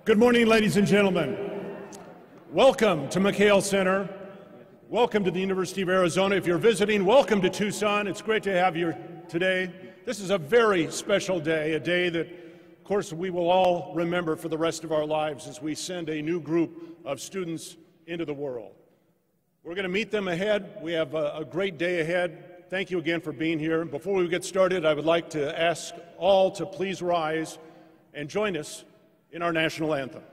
Good morning, ladies and gentlemen. Welcome to McHale Center. Welcome to the University of Arizona. If you're visiting, welcome to Tucson. It's great to have you today. This is a very special day, a day that, of course, we will all remember for the rest of our lives as we send a new group of students into the world. We're going to meet them ahead. We have a great day ahead. Thank you again for being here. Before we get started, I would like to ask all to please rise and join us in our national anthem.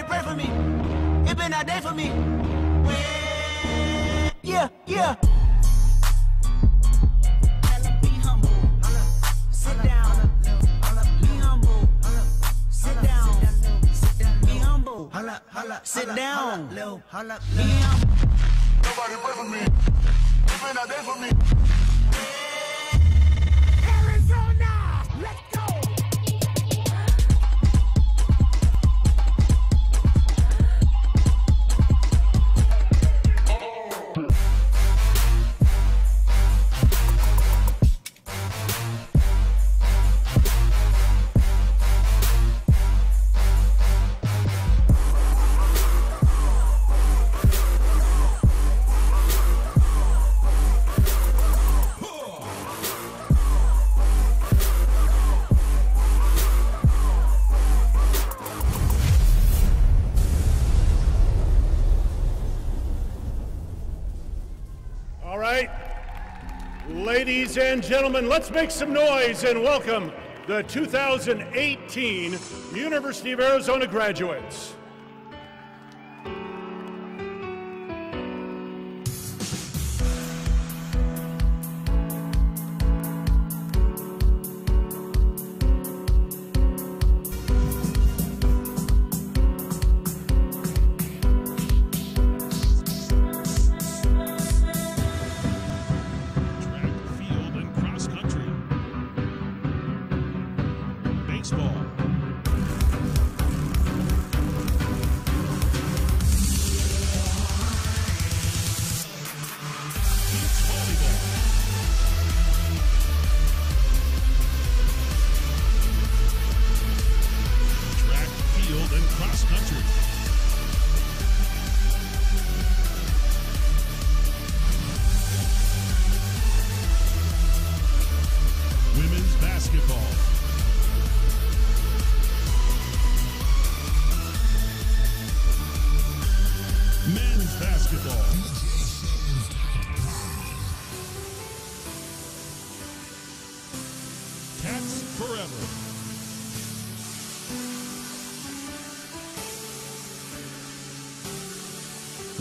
Pray for me. It been a day for me. Yeah, yeah. Be humble. Sit down. Be humble. Sit down. Be humble. Sit down. Be humble. Nobody pray for me. It been a day for me. Arizona, let's go. Ladies and gentlemen, let's make some noise and welcome the 2018 University of Arizona graduates.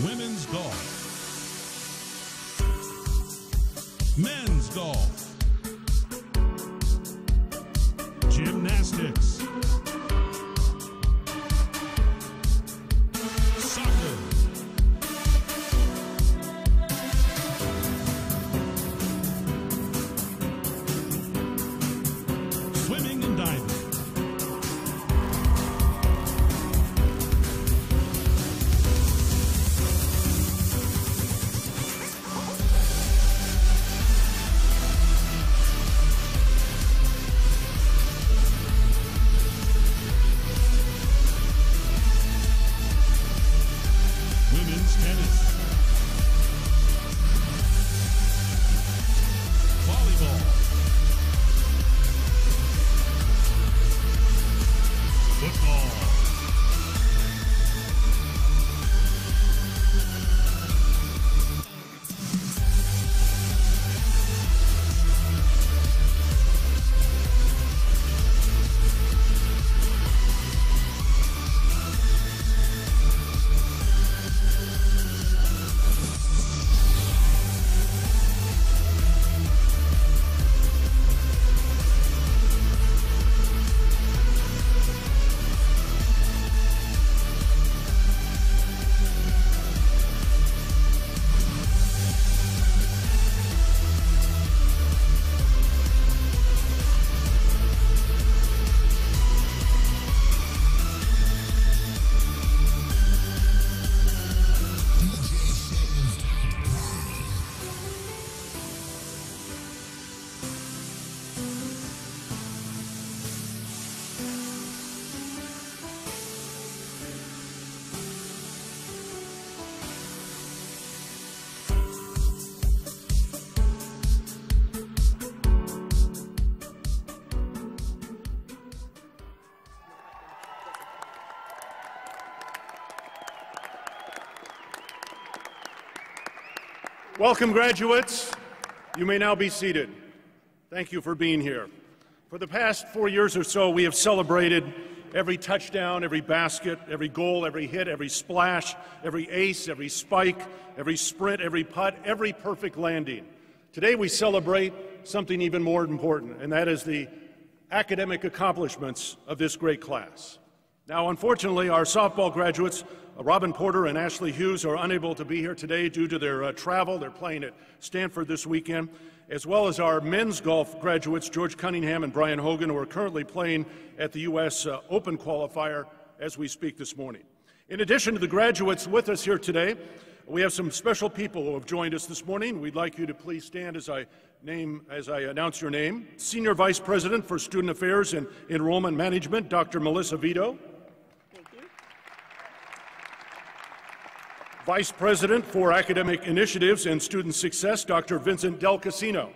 Women's golf. Men's golf. Gymnastics. Soccer. Tennis. Volleyball. Football. Welcome, graduates. You may now be seated. Thank you for being here. For the past 4 years or so, we have celebrated every touchdown, every basket, every goal, every hit, every splash, every ace, every spike, every sprint, every putt, every perfect landing. Today we celebrate something even more important, and that is the academic accomplishments of this great class. Now, unfortunately, our softball graduates, Robin Porter and Ashley Hughes, are unable to be here today due to their travel. They're playing at Stanford this weekend, as well as our men's golf graduates, George Cunningham and Brian Hogan, who are currently playing at the U.S. Open qualifier as we speak this morning. In addition to the graduates with us here today, we have some special people who have joined us this morning. We'd like you to please stand as I announce your name. Senior Vice President for Student Affairs and Enrollment Management, Dr. Melissa Vito. Vice President for Academic Initiatives and Student Success, Dr. Vincent Del Casino.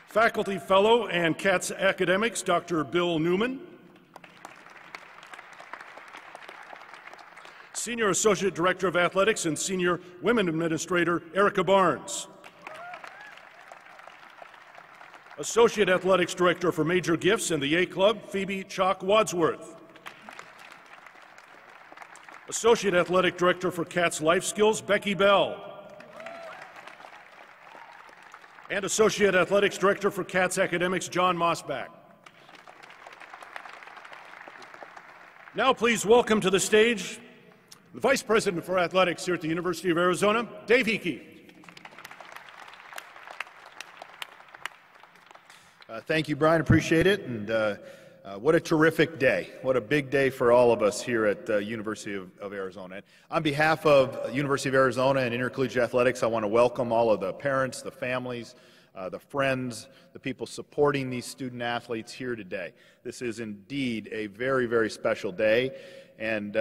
Faculty Fellow and CATS Academics, Dr. Bill Newman. Senior Associate Director of Athletics and Senior Women Administrator, Erica Barnes. Associate Athletics Director for Major Gifts and the A Club, Phoebe Chalk Wadsworth. Associate Athletic Director for CATS Life Skills, Becky Bell. And Associate Athletics Director for CATS Academics, John Mossback. Now please welcome to the stage the Vice President for Athletics here at the University of Arizona, Dave Hickey. Thank you, Brian. Appreciate it. And what a terrific day. What a big day for all of us here at the University of Arizona. And on behalf of University of Arizona and Intercollegiate Athletics, I want to welcome all of the parents, the families, the friends, the people supporting these student athletes here today. This is indeed a very, very special day. And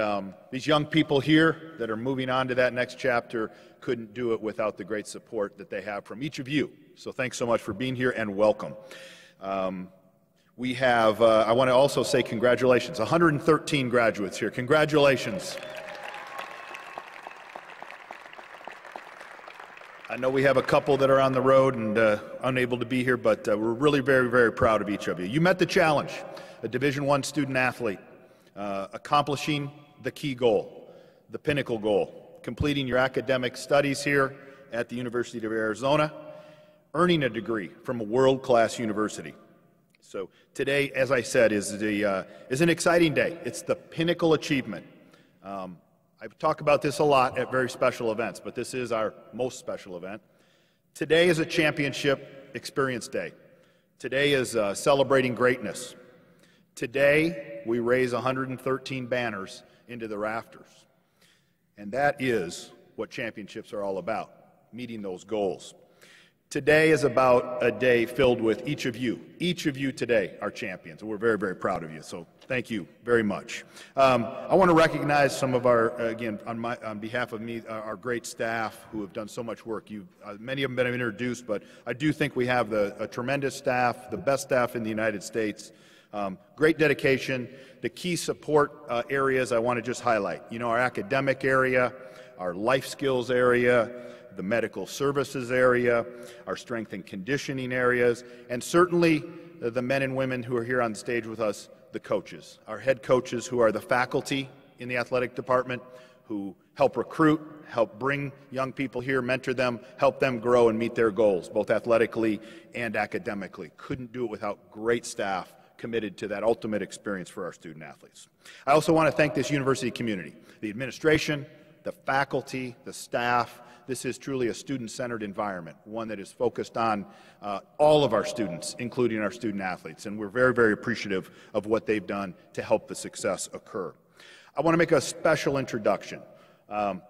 these young people here that are moving on to that next chapter couldn't do it without the great support that they have from each of you. So thanks so much for being here and welcome. We have, I want to also say congratulations, 113 graduates here. Congratulations. I know we have a couple that are on the road and unable to be here, but we're really very, very proud of each of you. You met the challenge, a Division I student athlete, accomplishing the key goal, the pinnacle goal, completing your academic studies here at the University of Arizona, earning a degree from a world-class university. So today, as I said, is an exciting day. It's the pinnacle achievement. I talk about this a lot at very special events, but this is our most special event. Today is a championship experience day. Today is celebrating greatness. Today, we raise 113 banners into the rafters. And that is what championships are all about, meeting those goals. Today is about a day filled with each of you. Each of you today are champions, and we're very, very proud of you. So thank you very much. I want to recognize some of our, again, on behalf of me, our great staff who have done so much work. Many of them have been introduced, but I do think we have a tremendous staff, the best staff in the United States. Great dedication. The key support areas I want to just highlight. You know, our academic area, our life skills area, the medical services area, our strength and conditioning areas, and certainly the men and women who are here on stage with us, the coaches, our head coaches who are the faculty in the athletic department, who help recruit, help bring young people here, mentor them, help them grow and meet their goals, both athletically and academically. Couldn't do it without great staff committed to that ultimate experience for our student athletes. I also want to thank this university community, the administration, the faculty, the staff. This is truly a student-centered environment, one that is focused on all of our students, including our student athletes, and we're very, very appreciative of what they've done to help the success occur. I want to make a special introduction.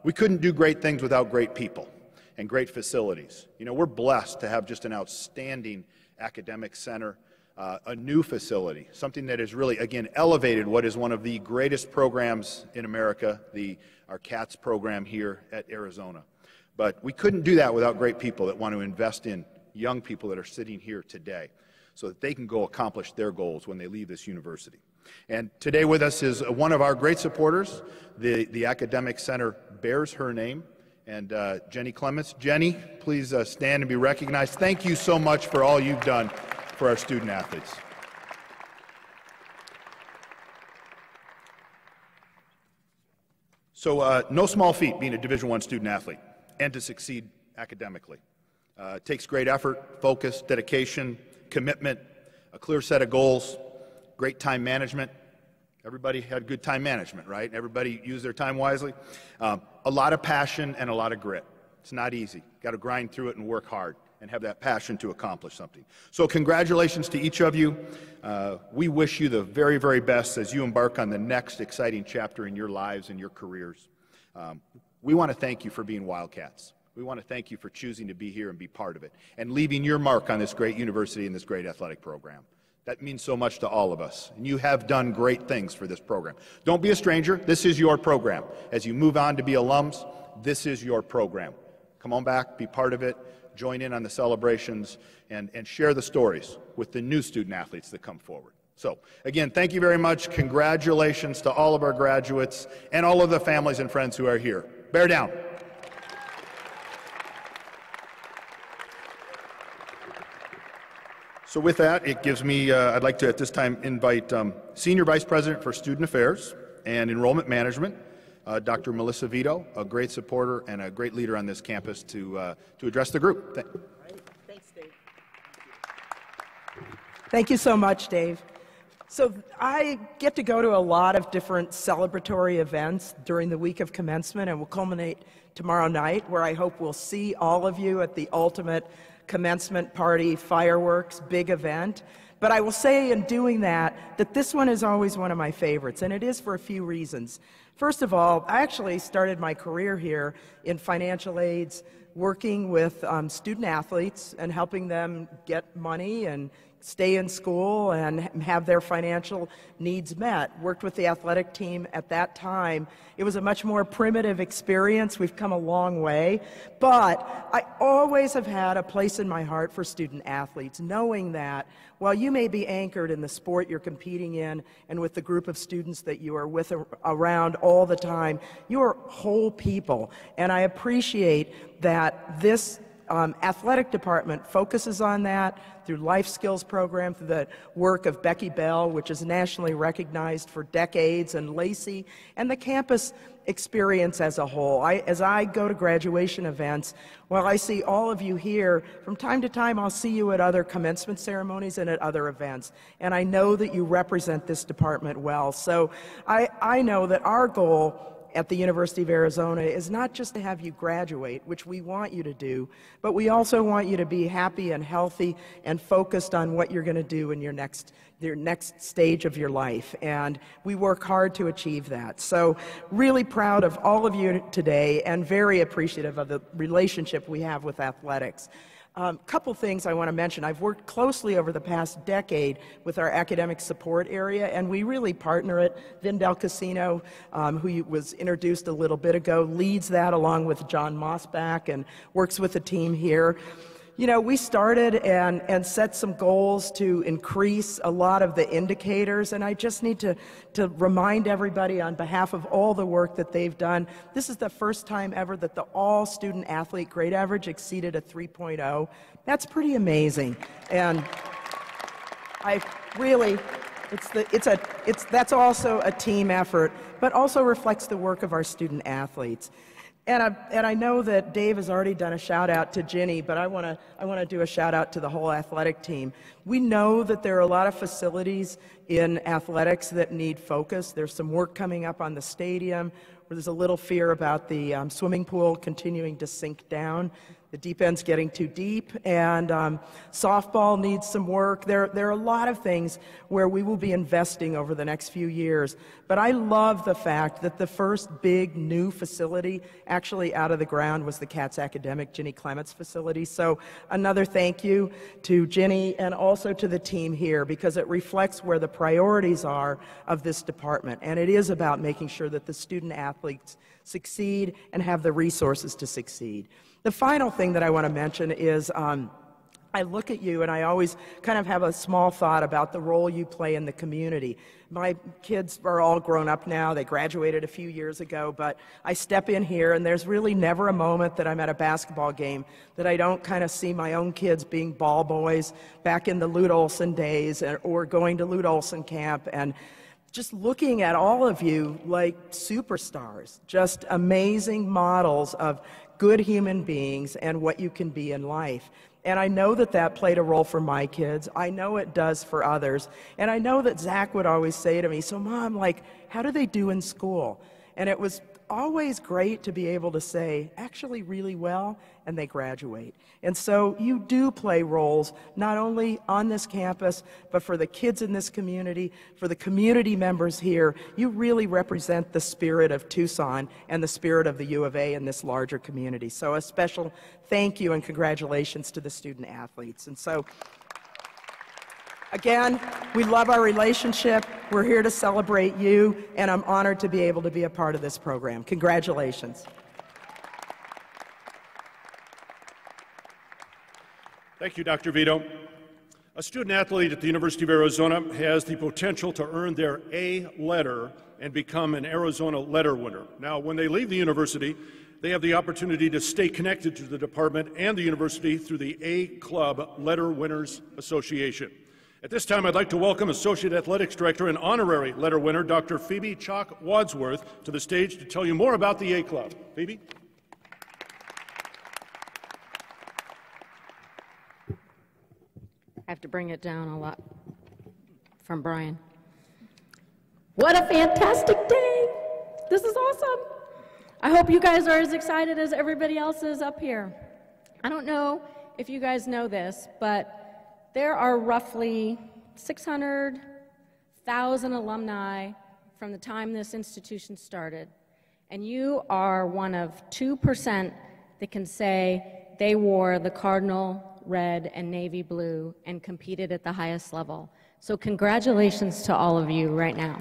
We couldn't do great things without great people and great facilities. You know, we're blessed to have just an outstanding academic center, a new facility, something that has really, again, elevated what is one of the greatest programs in America, our CATS program here at Arizona. But we couldn't do that without great people that want to invest in young people that are sitting here today so that they can go accomplish their goals when they leave this university. And today with us is one of our great supporters. The Academic Center bears her name, and Jenny Clements. Jenny, please stand and be recognized. Thank you so much for all you've done for our student athletes. So no small feat being a Division I student athlete and to succeed academically. It takes great effort, focus, dedication, commitment, a clear set of goals, great time management. Everybody had good time management, right? Everybody used their time wisely. A lot of passion and a lot of grit. It's not easy. Got to grind through it and work hard and have that passion to accomplish something. So congratulations to each of you. We wish you the very, very best as you embark on the next exciting chapter in your lives and your careers. We want to thank you for being Wildcats. We want to thank you for choosing to be here and be part of it and leaving your mark on this great university and this great athletic program. That means so much to all of us, and you have done great things for this program. Don't be a stranger. This is your program. As you move on to be alums, this is your program. Come on back, be part of it, join in on the celebrations, and share the stories with the new student athletes that come forward. So, again, thank you very much. Congratulations to all of our graduates and all of the families and friends who are here. Bear down. So with that, it gives me, I'd like to at this time invite Senior Vice President for Student Affairs and Enrollment Management, Dr. Melissa Vito, a great supporter and a great leader on this campus to address the group. Thanks, Dave. Thank you so much, Dave. So I get to go to a lot of different celebratory events during the week of commencement, and will culminate tomorrow night, where I hope we'll see all of you at the ultimate commencement party, fireworks, big event. But I will say in doing that this one is always one of my favorites, and it is for a few reasons. First of all, I actually started my career here in financial aids, working with student athletes and helping them get money and stay in school and have their financial needs met. Worked with the athletic team at that time. It was a much more primitive experience. We've come a long way. But I always have had a place in my heart for student athletes, knowing that while you may be anchored in the sport you're competing in and with the group of students that you are with around all the time, you are whole people. And I appreciate that this athletic department focuses on that through life skills program, through the work of Becky Bell, which is nationally recognized for decades, and Lacey, and the campus experience as a whole. As I go to graduation events, while I see all of you here, from time to time I'll see you at other commencement ceremonies and at other events, and I know that you represent this department well. So I know that our goal at the University of Arizona is not just to have you graduate, which we want you to do, but we also want you to be happy and healthy and focused on what you're going to do in your next stage of your life. And we work hard to achieve that. So really proud of all of you today and very appreciative of the relationship we have with athletics. Couple things I want to mention. I've worked closely over the past decade with our academic support area, and we really partner it. Vin Del Casino, who was introduced a little bit ago, leads that along with John Mossback and works with the team here. You know, we started and set some goals to increase a lot of the indicators, and I just need to remind everybody on behalf of all the work that they've done, this is the first time ever that the all-student athlete grade average exceeded a 3.0. That's pretty amazing. And I really, that's also a team effort, but also reflects the work of our student athletes. And I know that Dave has already done a shout out to Ginny, but I want to do a shout out to the whole athletic team. We know that there are a lot of facilities in athletics that need focus. There's some work coming up on the stadium where there's a little fear about the swimming pool continuing to sink down. The deep end's getting too deep, and softball needs some work. There are a lot of things where we will be investing over the next few years. But I love the fact that the first big new facility actually out of the ground was the Cats Academic Ginny Clements facility. So another thank you to Ginny and also to the team here, because it reflects where the priorities are of this department. And it is about making sure that the student athletes succeed and have the resources to succeed. The final thing that I want to mention is I look at you and I always kind of have a small thought about the role you play in the community. My kids are all grown up now. They graduated a few years ago, but I step in here and there's really never a moment that I'm at a basketball game that I don't kind of see my own kids being ball boys back in the Lute Olson days or going to Lute Olson camp, and just looking at all of you like superstars, just amazing models of good human beings and what you can be in life. And I know that that played a role for my kids. I know it does for others. And I know that Zach would always say to me, so Mom, like, how do they do in school? And it was always great to be able to say, actually really well, and they graduate. And so you do play roles not only on this campus, but for the kids in this community, for the community members here. You really represent the spirit of Tucson and the spirit of the U of A in this larger community. So a special thank you and congratulations to the student athletes. And so, again, we love our relationship. We're here to celebrate you, and I'm honored to be able to be a part of this program. Congratulations. Thank you, Dr. Vito. A student athlete at the University of Arizona has the potential to earn their A letter and become an Arizona letter winner. Now, when they leave the university, they have the opportunity to stay connected to the department and the university through the A Club Letter Winners Association. At this time, I'd like to welcome Associate Athletics Director and Honorary Letter Winner, Dr. Phoebe Chalk Wadsworth, to the stage to tell you more about the A Club. Phoebe? I have to bring it down a lot from Brian. What a fantastic day! This is awesome! I hope you guys are as excited as everybody else is up here. I don't know if you guys know this, but there are roughly 600,000 alumni from the time this institution started, and you are one of 2% that can say they wore the cardinal red and navy blue and competed at the highest level. So congratulations to all of you right now.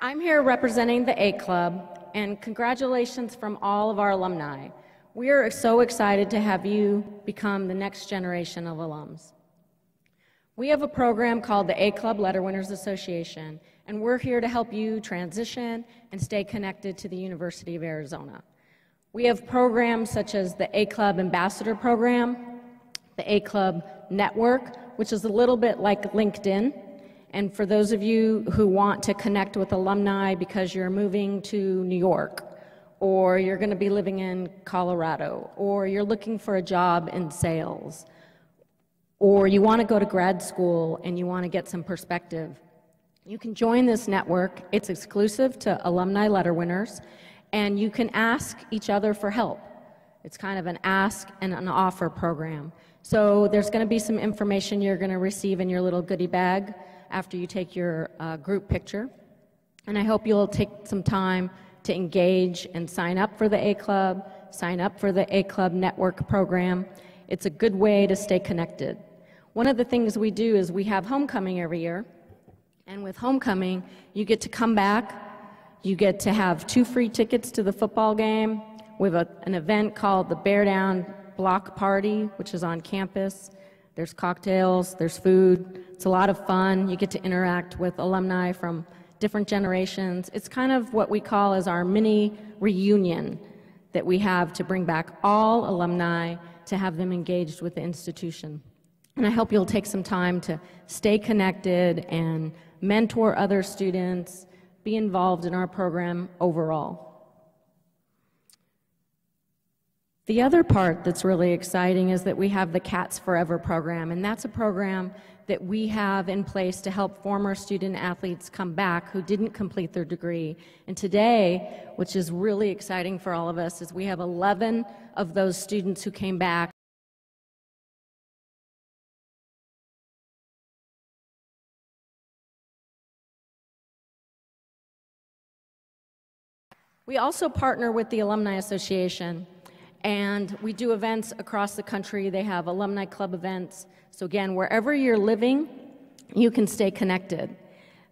I'm here representing the A Club, and congratulations from all of our alumni. We are so excited to have you become the next generation of alums. We have a program called the A Club Letter Winners Association, and we're here to help you transition and stay connected to the University of Arizona. We have programs such as the A Club Ambassador Program, the A Club Network, which is a little bit like LinkedIn. And for those of you who want to connect with alumni because you're moving to New York, or you're going to be living in Colorado, or you're looking for a job in sales, or you want to go to grad school and you want to get some perspective, you can join this network. It's exclusive to alumni letter winners, and you can ask each other for help. It's kind of an ask and an offer program. So there's going to be some information you're going to receive in your little goodie bag after you take your group picture. And I hope you'll take some time to engage and sign up for the A Club, sign up for the A Club Network program. It's a good way to stay connected. One of the things we do is we have homecoming every year, and with homecoming, you get to come back, you get to have 2 free tickets to the football game. We have an event called the Bear Down Block Party, which is on campus. There's cocktails, there's food. It's a lot of fun. You get to interact with alumni from different generations. It's kind of what we call as our mini reunion that we have to bring back all alumni to have them engaged with the institution. And I hope you'll take some time to stay connected and mentor other students, be involved in our program overall. The other part that's really exciting is that we have the Cats Forever program, and that's a program that we have in place to help former student athletes come back who didn't complete their degree. And today, which is really exciting for all of us, is we have 11 of those students who came back. We also partner with the Alumni Association, and we do events across the country. They have alumni club events. So again, wherever you're living, you can stay connected.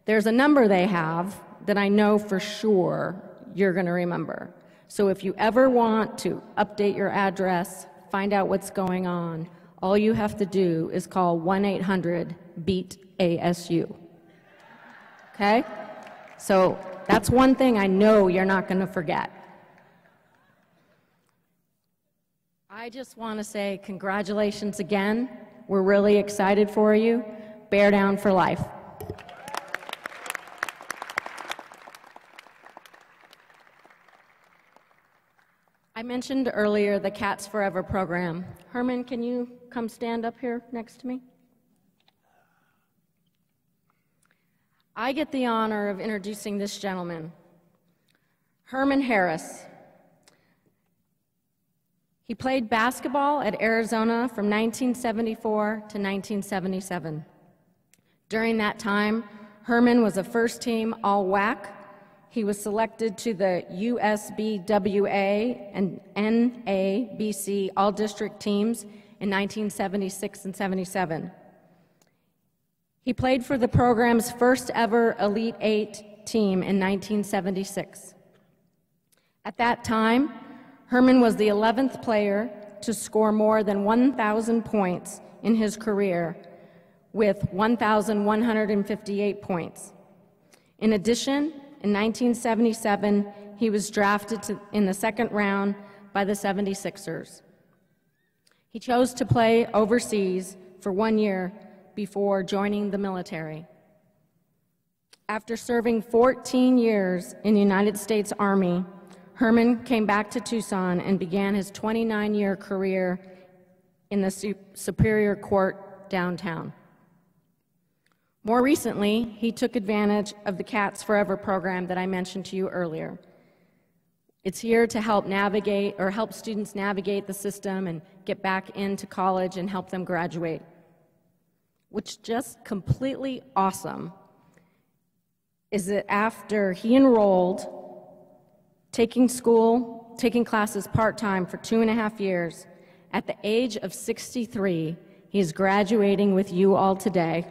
There's a number they have that I know for sure you're going to remember. So if you ever want to update your address, find out what's going on, all you have to do is call 1-800-BEAT-ASU. Okay? So that's one thing I know you're not going to forget. I just want to say congratulations again. We're really excited for you. Bear down for life. I mentioned earlier the Cats Forever program. Herman, can you come stand up here next to me? I get the honor of introducing this gentleman, Herman Harris. He played basketball at Arizona from 1974 to 1977. During that time, Herman was a first-team All-WAC. He was selected to the USBWA and NABC All-District teams in 1976 and 77. He played for the program's first ever Elite Eight team in 1976. At that time, Herman was the 11th player to score more than 1,000 points in his career with 1,158 points. In addition, in 1977, he was drafted in the second round by the 76ers. He chose to play overseas for 1 year before joining the military. After serving 14 years in the United States Army, Herman came back to Tucson and began his 29-year career in the Superior Court downtown. More recently, he took advantage of the Cats Forever program that I mentioned to you earlier. It's here to help students navigate the system and get back into college and help them graduate. What's just completely awesome is that after he enrolled, taking classes part-time for 2.5 years, at the age of 63, he's graduating with you all today.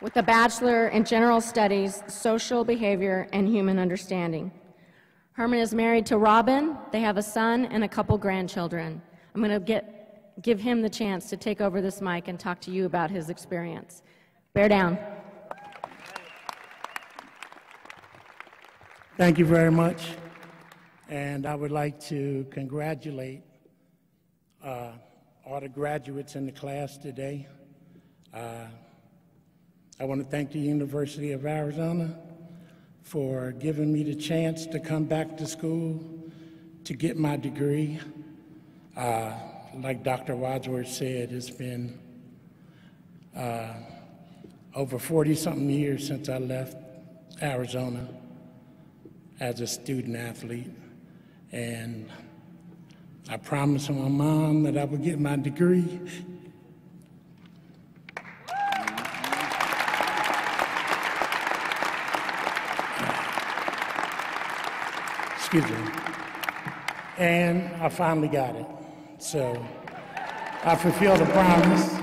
With a Bachelor in General Studies, Social Behavior, and Human Understanding. Herman is married to Robin. They have a son and a couple grandchildren. I'm going to give him the chance to take over this mic and talk to you about his experience. Bear down. Thank you very much. And I would like to congratulate all the graduates in the class today. I want to thank the University of Arizona for giving me the chance to come back to school to get my degree. Like Dr. Wadsworth said, it's been over 40-something years since I left Arizona as a student athlete. And I promised my mom that I would get my degree. Excuse me. And I finally got it. So I fulfilled the promise.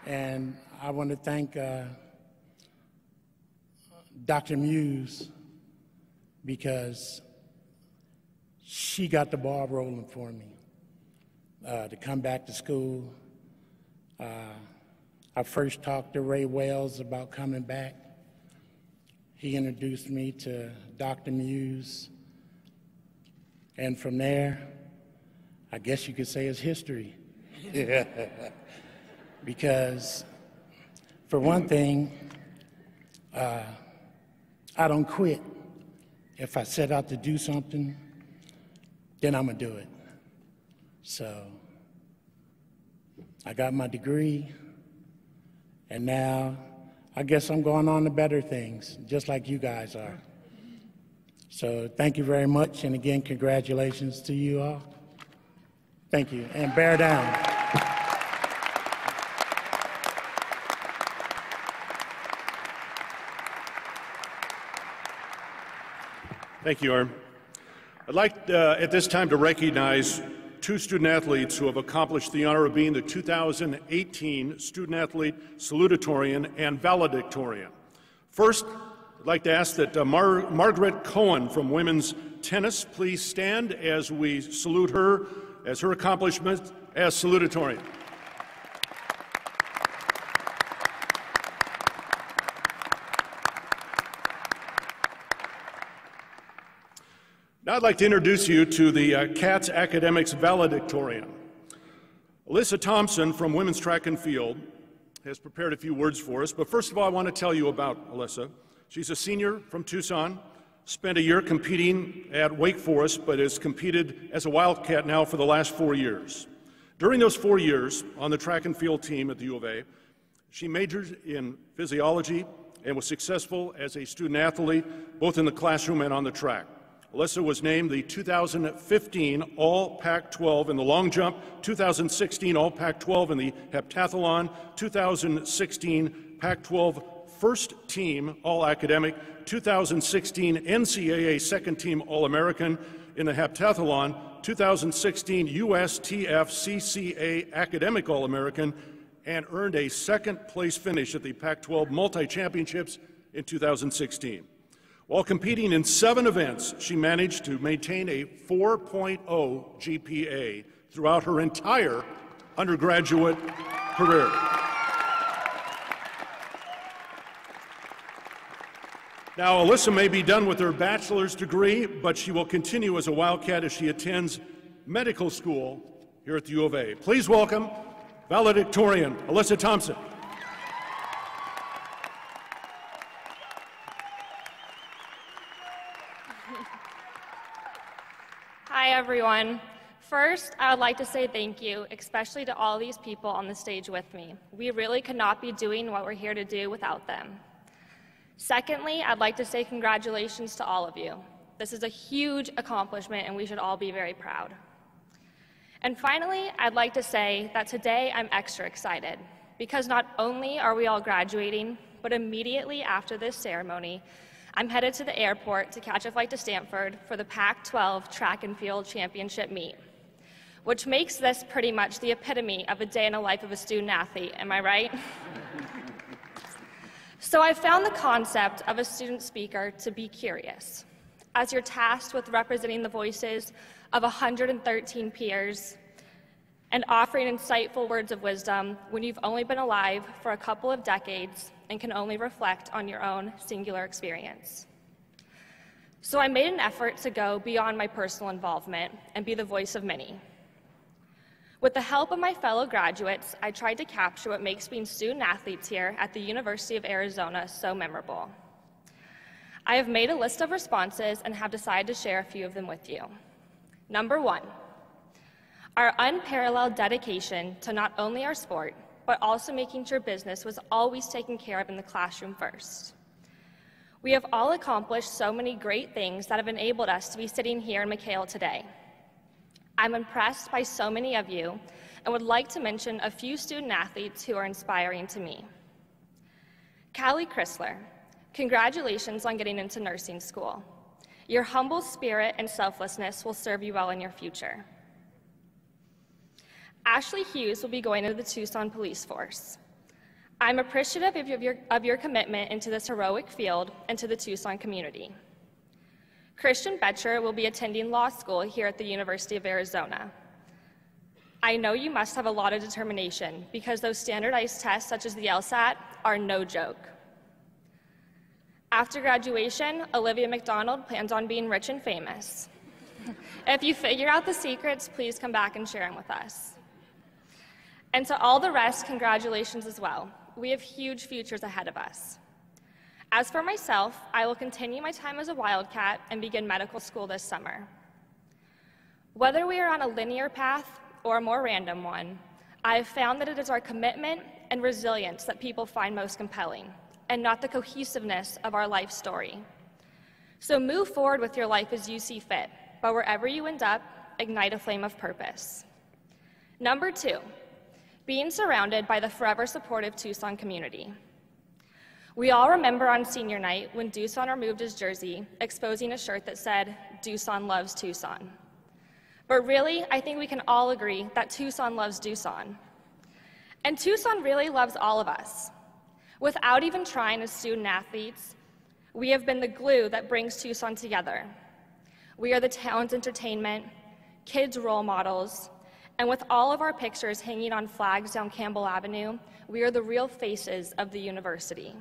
And I want to thank Dr. Muse, because she got the ball rolling for me to come back to school. I first talked to Ray Wells about coming back. He introduced me to Dr. Muse. And from there, I guess you could say it's history. Because, for one thing, I don't quit. If I set out to do something, then I'm gonna do it. So I got my degree, and now I guess I'm going on to better things, just like you guys are. So thank you very much, and again, congratulations to you all. Thank you, and bear down. Thank you, Arm. I'd like at this time to recognize two student athletes who have accomplished the honor of being the 2018 Student Athlete Salutatorian and Valedictorian. First, I'd like to ask that Margaret Cohen from women's tennis please stand as we salute her as her accomplishment as salutatorian. Now I'd like to introduce you to the Cats Academics Valedictorian. Alyssa Thompson from Women's Track and Field has prepared a few words for us, but first of all I want to tell you about Alyssa. She's a senior from Tucson, spent a year competing at Wake Forest, but has competed as a Wildcat now for the last 4 years. During those 4 years on the track and field team at the U of A, she majored in physiology and was successful as a student athlete, both in the classroom and on the track. Alyssa was named the 2015 All Pac-12 in the long jump, 2016 All Pac-12 in the heptathlon, 2016 Pac-12 First Team All Academic, 2016 NCAA Second Team All American in the heptathlon, 2016 USTF CCA Academic All American, and earned a second place finish at the Pac-12 Multi-Championships in 2016. While competing in 7 events, she managed to maintain a 4.0 GPA throughout her entire undergraduate career. Now, Alyssa may be done with her bachelor's degree, but she will continue as a Wildcat as she attends medical school here at the U of A. Please welcome valedictorian Alyssa Thompson. Hi, everyone. First, I would like to say thank you, especially to all these people on the stage with me. We really could not be doing what we're here to do without them. Secondly, I'd like to say congratulations to all of you. This is a huge accomplishment, and we should all be very proud. And finally, I'd like to say that today I'm extra excited, because not only are we all graduating, but immediately after this ceremony, I'm headed to the airport to catch a flight to Stanford for the Pac-12 Track and Field Championship meet, which makes this pretty much the epitome of a day in the life of a student athlete, am I right? So I found the concept of a student speaker to be curious, as you're tasked with representing the voices of 113 peers and offering insightful words of wisdom when you've only been alive for a couple of decades and can only reflect on your own singular experience. So I made an effort to go beyond my personal involvement and be the voice of many. With the help of my fellow graduates, I tried to capture what makes being student athletes here at the University of Arizona so memorable. I have made a list of responses and have decided to share a few of them with you. Number 1, our unparalleled dedication to not only our sport, but also making sure business was always taken care of in the classroom first. We have all accomplished so many great things that have enabled us to be sitting here in McHale today. I'm impressed by so many of you and would like to mention a few student athletes who are inspiring to me. Callie Chrysler, congratulations on getting into nursing school. Your humble spirit and selflessness will serve you well in your future. Ashley Hughes will be going into the Tucson Police Force. I'm appreciative of your commitment into this heroic field and to the Tucson community. Christian Betcher will be attending law school here at the University of Arizona. I know you must have a lot of determination because those standardized tests such as the LSAT are no joke. After graduation, Olivia McDonald plans on being rich and famous. If you figure out the secrets, please come back and share them with us. And to all the rest, congratulations as well. We have huge futures ahead of us. As for myself, I will continue my time as a Wildcat and begin medical school this summer. Whether we are on a linear path or a more random one, I have found that it is our commitment and resilience that people find most compelling, and not the cohesiveness of our life story. So move forward with your life as you see fit, but wherever you end up, ignite a flame of purpose. Number 2, being surrounded by the forever supportive Tucson community. We all remember on senior night when Tucson removed his jersey, exposing a shirt that said, "Tucson loves Tucson." But really, I think we can all agree that Tucson loves Tucson. And Tucson really loves all of us. Without even trying as student athletes, we have been the glue that brings Tucson together. We are the town's entertainment, kids' role models, and with all of our pictures hanging on flags down Campbell Avenue, we are the real faces of the university.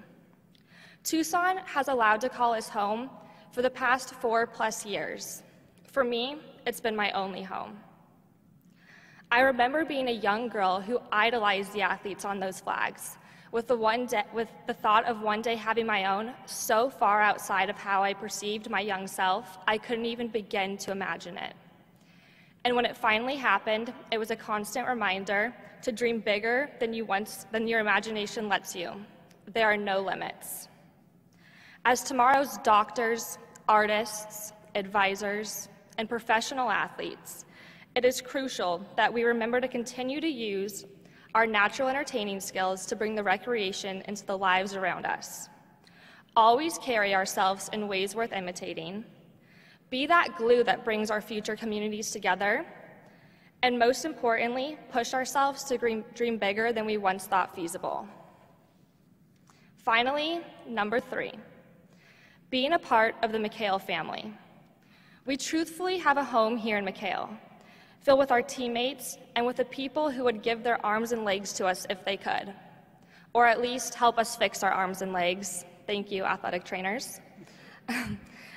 Tucson has allowed to call us home for the past 4+ years. For me, it's been my only home. I remember being a young girl who idolized the athletes on those flags, with the thought of one day having my own so far outside of how I perceived my young self, I couldn't even begin to imagine it. And when it finally happened, it was a constant reminder to dream bigger than your imagination lets you. There are no limits. As tomorrow's doctors, artists, advisors, and professional athletes, it is crucial that we remember to continue to use our natural entertaining skills to bring the recreation into the lives around us. Always carry ourselves in ways worth imitating. Be that glue that brings our future communities together. And most importantly, push ourselves to dream bigger than we once thought feasible. Finally, number 3, being a part of the McHale family. We truthfully have a home here in McHale, filled with our teammates and with the people who would give their arms and legs to us if they could, or at least help us fix our arms and legs. Thank you, athletic trainers.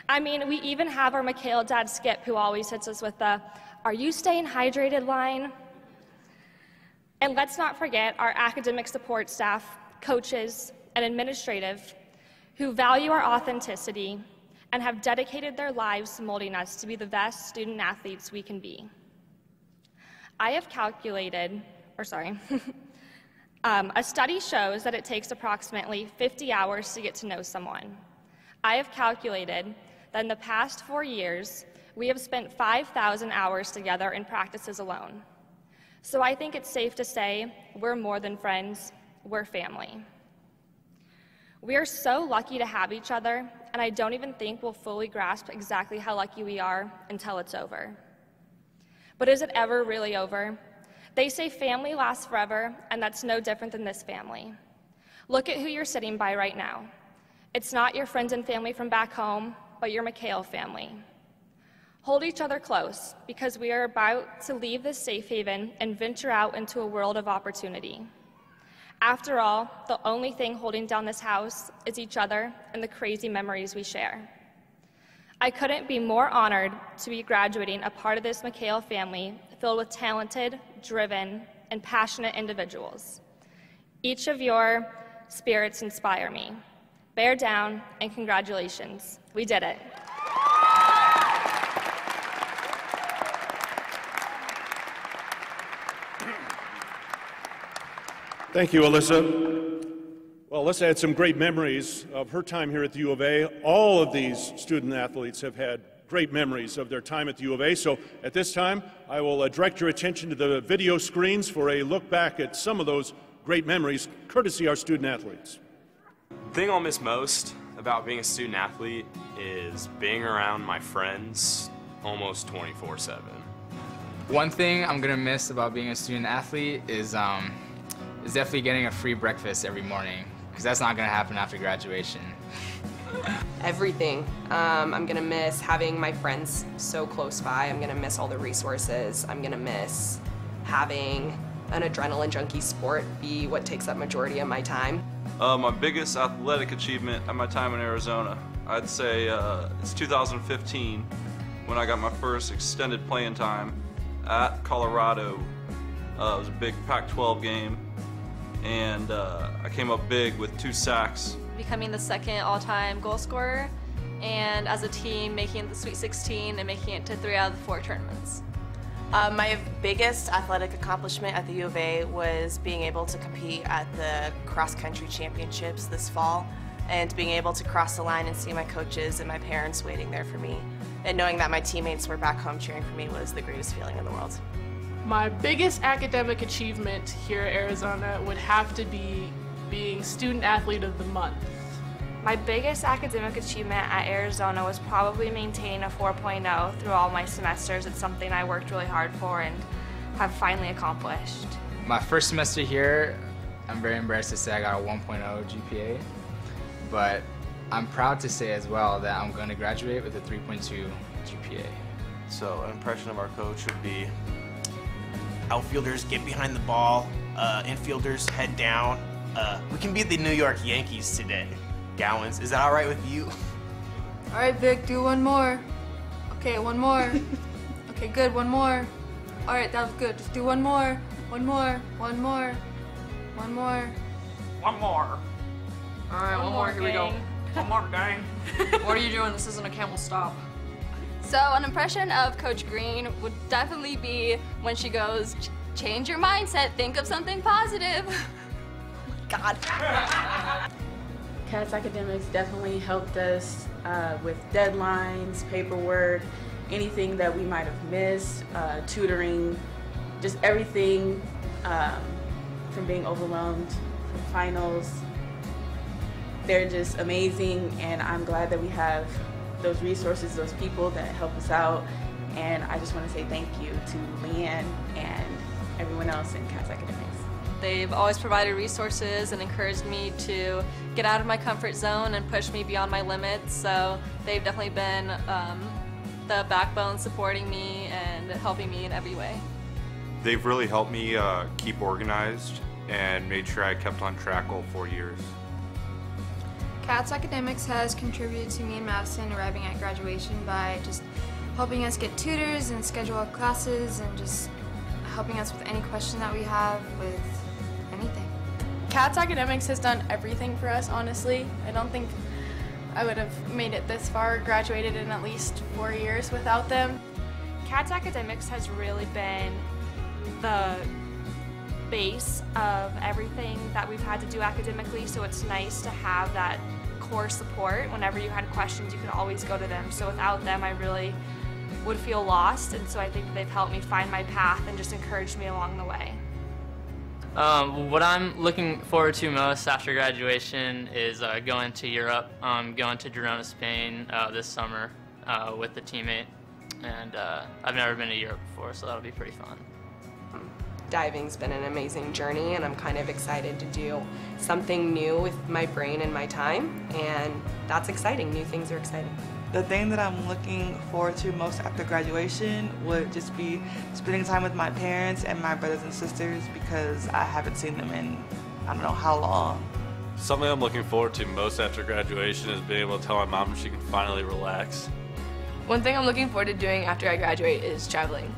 I mean, we even have our McHale dad, Skip, who always hits us with the, "Are you staying hydrated?" line. And let's not forget our academic support staff, coaches, and administrative, who value our authenticity and have dedicated their lives to molding us to be the best student athletes we can be. I have calculated, a study shows that it takes approximately 50 hours to get to know someone. I have calculated that in the past 4 years, we have spent 5,000 hours together in practices alone. So I think it's safe to say we're more than friends, we're family. We are so lucky to have each other, and I don't even think we'll fully grasp exactly how lucky we are until it's over. But is it ever really over? They say family lasts forever, and that's no different than this family. Look at who you're sitting by right now. It's not your friends and family from back home, but your McHale family. Hold each other close, because we are about to leave this safe haven and venture out into a world of opportunity. After all, the only thing holding down this house is each other and the crazy memories we share. I couldn't be more honored to be graduating a part of this McHale family filled with talented, driven, and passionate individuals. Each of your spirits inspire me. Bear down, and congratulations. We did it. Thank you, Alyssa. Well, Alyssa had some great memories of her time here at the U of A. All of these student athletes have had great memories of their time at the U of A. So at this time, I will direct your attention to the video screens for a look back at some of those great memories, courtesy our student athletes. The thing I'll miss most about being a student athlete is being around my friends almost 24/7. One thing I'm gonna miss about being a student athlete is definitely getting a free breakfast every morning, because that's not gonna happen after graduation. Everything. I'm gonna miss having my friends so close by. I'm gonna miss all the resources. I'm gonna miss having an adrenaline junkie sport be what takes up majority of my time. My biggest athletic achievement at my time in Arizona, I'd say it's 2015 when I got my first extended playing time at Colorado. It was a big Pac-12 game, and I came up big with 2 sacks. Becoming the second all-time goal scorer, and as a team making the Sweet 16 and making it to 3 out of the 4 tournaments. My biggest athletic accomplishment at the U of A was being able to compete at the cross-country championships this fall, and being able to cross the line and see my coaches and my parents waiting there for me, and knowing that my teammates were back home cheering for me was the greatest feeling in the world. My biggest academic achievement here at Arizona would have to be being Student Athlete of the Month. My biggest academic achievement at Arizona was probably maintaining a 4.0 through all my semesters. It's something I worked really hard for and have finally accomplished. My first semester here, I'm very embarrassed to say I got a 1.0 GPA, but I'm proud to say as well that I'm going to graduate with a 3.2 GPA. So an impression of our coach would be outfielders get behind the ball, infielders head down. We can beat the New York Yankees today. Gowans, is that all right with you? All right, Vic, do one more. Okay, one more. Okay, good, one more. All right, that was good. Just do one more. One more. One more. One more. One more. All right, one more. Here we go. One more, gang. What are you doing? This isn't a camel stop. So an impression of Coach Green would definitely be when she goes, change your mindset, think of something positive. God. CATS Academics definitely helped us with deadlines, paperwork, anything that we might have missed, tutoring, just everything from being overwhelmed, from finals. They're just amazing, and I'm glad that we have those resources, those people that help us out, and I just want to say thank you to Leanne and everyone else in CATS Academics. They've always provided resources and encouraged me to get out of my comfort zone and push me beyond my limits, so they've definitely been the backbone supporting me and helping me in every way. They've really helped me keep organized and made sure I kept on track all 4 years. CATS Academics has contributed to me and Madison arriving at graduation by just helping us get tutors and schedule our classes and just helping us with any question that we have with anything. CATS Academics has done everything for us, honestly. I don't think I would have made it this far, graduated in at least 4 years without them. CATS Academics has really been the base of everything that we've had to do academically, so it's nice to have that core support. Whenever you had questions, you could always go to them. So without them, I really would feel lost, and so I think they've helped me find my path and just encouraged me along the way. What I'm looking forward to most after graduation is going to Europe. I'm going to Girona, Spain this summer with a teammate, and I've never been to Europe before, so that'll be pretty fun. Diving's been an amazing journey, and I'm kind of excited to do something new with my brain and my time, and that's exciting. New things are exciting. The thing that I'm looking forward to most after graduation would just be spending time with my parents and my brothers and sisters, because I haven't seen them in I don't know how long. Something I'm looking forward to most after graduation is being able to tell my mom she can finally relax. One thing I'm looking forward to doing after I graduate is traveling.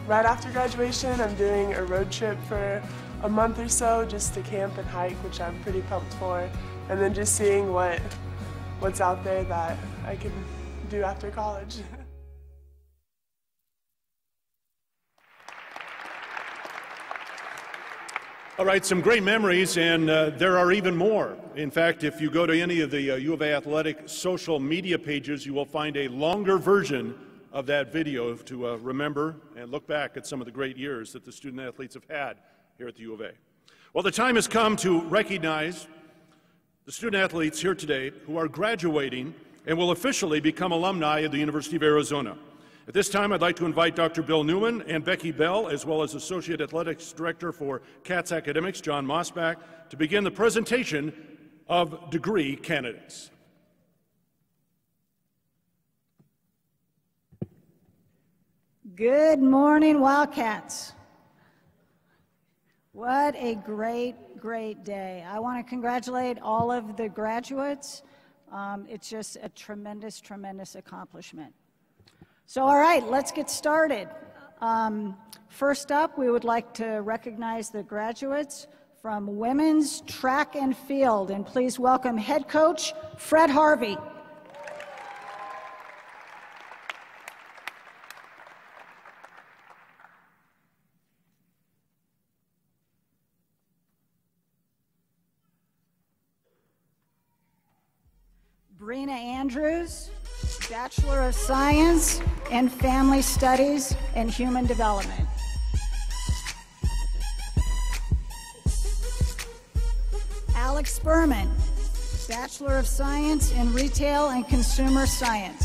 Right after graduation, I'm doing a road trip for a month or so just to camp and hike, which I'm pretty pumped for, and then just seeing what's out there that I can do after college. All right, some great memories, and there are even more. In fact, if you go to any of the U of A athletic social media pages, you will find a longer version of that video to remember and look back at some of the great years that the student athletes have had here at the U of A. Well, the time has come to recognize the student athletes here today who are graduating and will officially become alumni of the University of Arizona. At this time, I'd like to invite Dr. Bill Newman and Becky Bell, as well as Associate Athletics Director for CATS Academics, John Mosbach, to begin the presentation of degree candidates. Good morning, Wildcats. What a great day. I want to congratulate all of the graduates. It's just a tremendous accomplishment. So, all right, let's get started. First up, we would like to recognize the graduates from women's track and field, and please welcome head coach Fred Harvey. Brina Andrews, Bachelor of Science in Family Studies and Human Development. Alex Berman, Bachelor of Science in Retail and Consumer Science.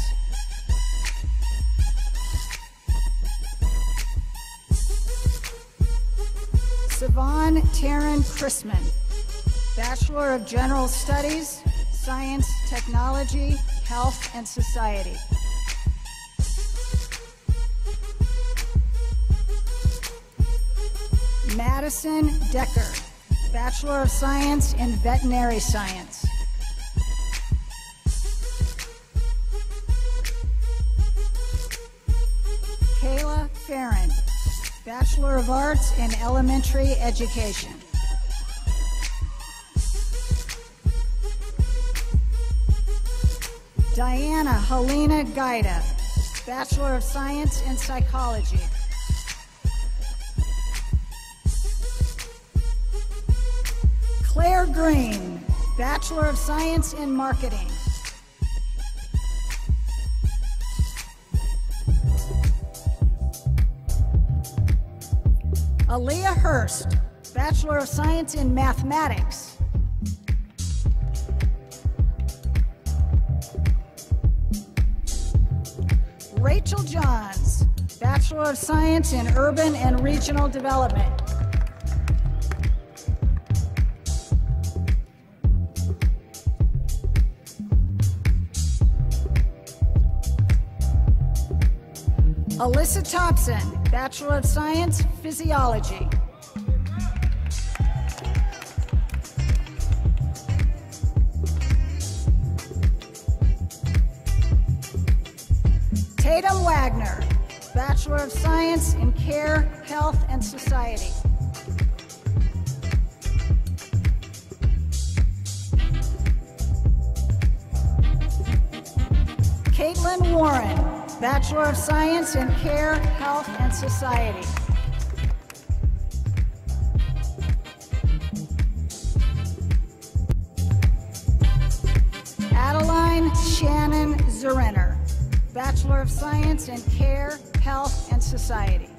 Siobhan Taryn Chrisman, Bachelor of General Studies, Science, Technology, Health, and Society. Madison Decker, Bachelor of Science in Veterinary Science. Kayla Farron, Bachelor of Arts in Elementary Education. Diana Helena Gaida, Bachelor of Science in Psychology. Claire Green, Bachelor of Science in Marketing. Aaliyah Hurst, Bachelor of Science in Mathematics. Rachel Johns, Bachelor of Science in Urban and Regional Development. Alyssa Thompson, Bachelor of Science, Physiology. Tatum Wagner, Bachelor of Science in Care, Health, and Society. Caitlin Warren, Bachelor of Science in Care, Health, and Society. Adeline Shannon Zurenner, Bachelor of Science in Care, Health, and Society.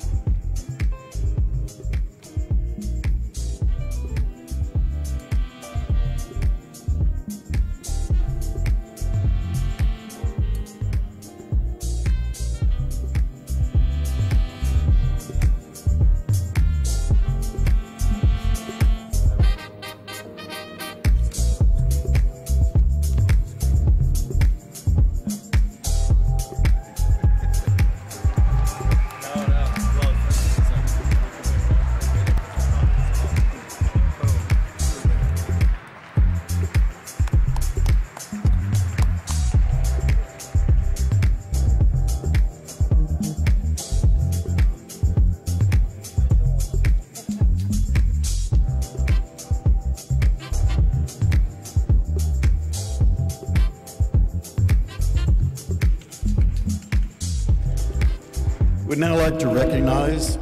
We'd now like to recognize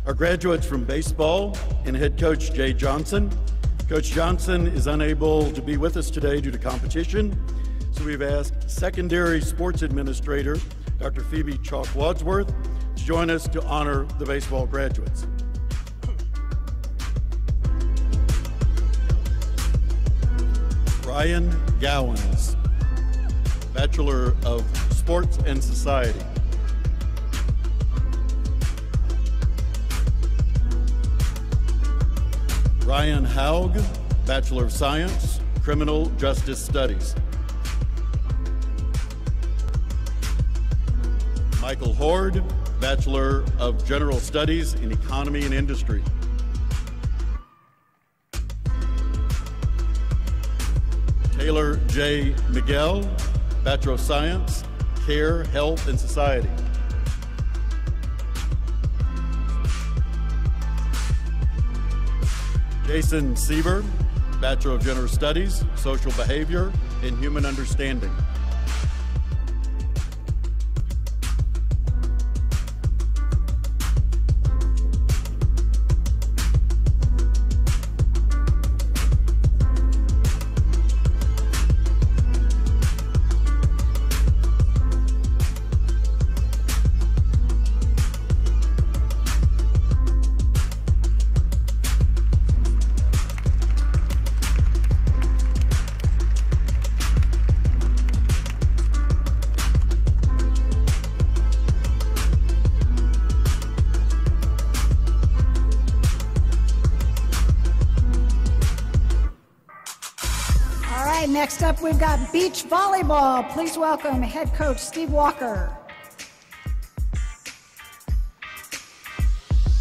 Our graduates from baseball and head coach Jay Johnson. Coach Johnson is unable to be with us today due to competition, so we've asked secondary sports administrator Dr. Phoebe Chalk Wadsworth to join us to honor the baseball graduates. Ryan Gowans, Bachelor of Sports and Society. Ryan Haug, Bachelor of Science, Criminal Justice Studies. Michael Horde, Bachelor of General Studies in Economy and Industry. Taylor J. Miguel, Bachelor of Science, Care, Health, and Society. Jason Sieber, Bachelor of General Studies, Social Behavior, and Human Understanding. Next up, we've got beach volleyball. Please welcome head coach Steve Walker.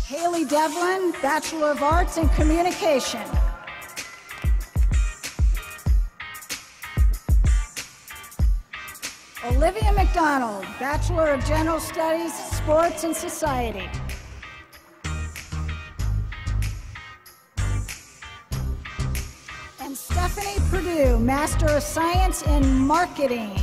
Haley Devlin, Bachelor of Arts in Communication. Olivia McDonald, Bachelor of General Studies, Sports and Society. And Stephanie Purdue, Master of Science in Marketing.